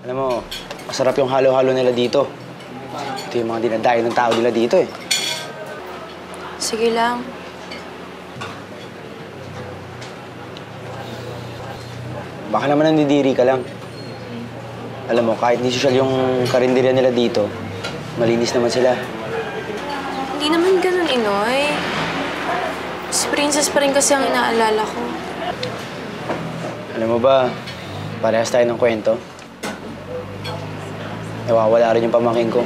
Alam mo, masarap yung halo-halo nila dito. Ito yung mga dinadayo ng tao nila dito eh. Sige lang. Baka naman nandidiri ka lang. Alam mo, kahit di sosyal yung karinderya nila dito, malinis naman sila. Hindi naman ganun, Inoy. Si Princess pa rin kasi ang inaalala ko. Alam mo ba, parehas tayo ng kwento. Nawawala rin yung pamangkin ko.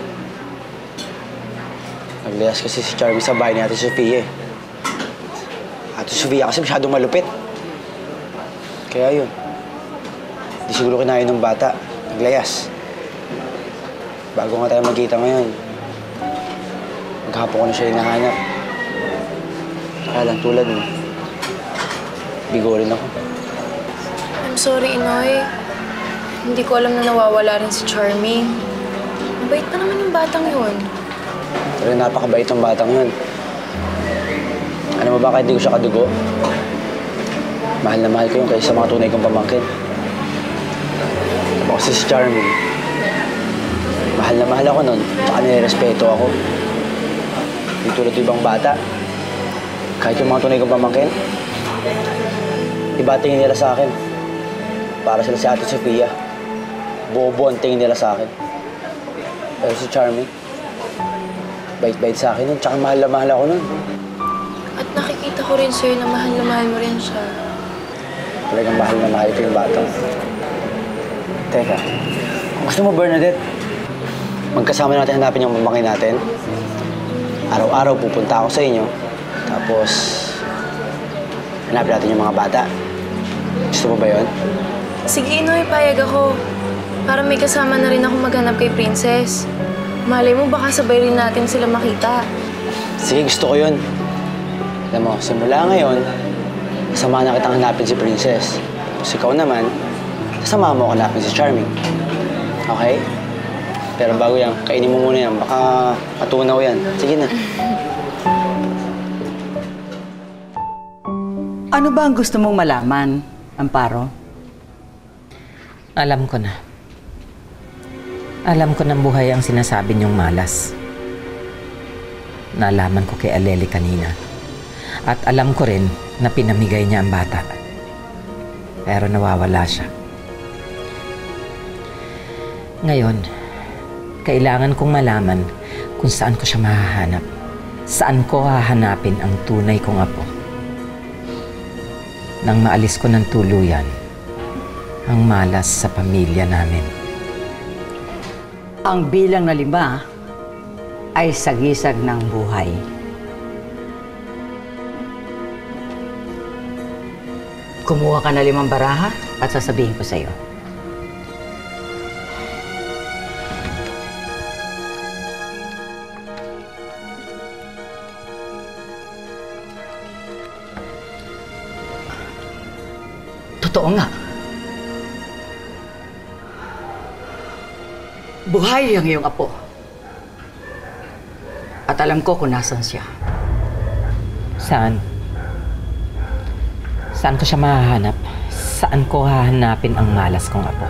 Naglayas kasi si Charmy sa bahay ni Ate Sofia eh. Ate Sofia kasi masyadong malupit. Kaya yun. Di siguro kinain ng bata. Naglayas. Bago nga tayo magkita ngayon, maghapon ko na siya hinahanap. Kaya lang tulad mo, bigo rin ako. I'm sorry, Inoy. Hindi ko alam na nawawala rin si Charmy. Mabait pa naman yung batang yun. Pero napakabait ng batang yun. Ano mo ba kahit di ko siya kadugo? Mahal na mahal ko yung kaysa mga tunay kong pamangkin. Ako kasi si Charmy. Mahal na mahal ako nun. Tsaka nirespeto ako. Hindi tulad yung ibang bata. Kahit yung mga tunay kong pamangkin, iba tingin nila sa akin. Para sila si Ate Sofia. Bobo ang tingin nila sa akin. Pero si Charmy, bait-bait sa akin nun. Tsaka mahal na mahal ako nun. At nakikita ko rin sa'yo na mahal mo rin siya. Talagang mahal na mahal ko yung bata. Teka, kung gusto mo, Bernadette, magkasama natin hanapin yung pamangkin natin. Araw-araw pupunta ako sa inyo. Tapos, hanapin natin yung mga bata. Gusto mo ba yun? Sige, Inoy, payag ako. Para may kasama na rin ako maghanap kay Princess. Malay mo, baka sabay rin natin sila makita. Sige, gusto ko yun. Alam mo, simula ngayon, kasama na kitang hanapin si Princess. Tapos ikaw naman, kasama mo ako hanapin si Charming. Okay? Pero bago yan, kainin mo muna yan. Baka matunaw yan. Sige na. Ano ba ang gusto mong malaman, Amparo? Alam ko na. Alam ko ng buhay ang sinasabi niyong malas. Nalaman ko kay Aleli kanina. At alam ko rin na pinamigay niya ang bata. Pero nawawala siya. Ngayon, kailangan kong malaman kung saan ko siya mahahanap. Saan ko hahanapin ang tunay kong apo. Nang maalis ko ng tuluyan, ang malas sa pamilya namin. Ang bilang na 5 ay sagisag ng buhay. Kumuha ka na 5 baraha at sasabihin ko sa'yo. Totoo nga. Buhay ang iyong apo. At alam ko kung nasan siya. Saan? Saan ko siya mahahanap? Saan ko hahanapin ang malas kong apo?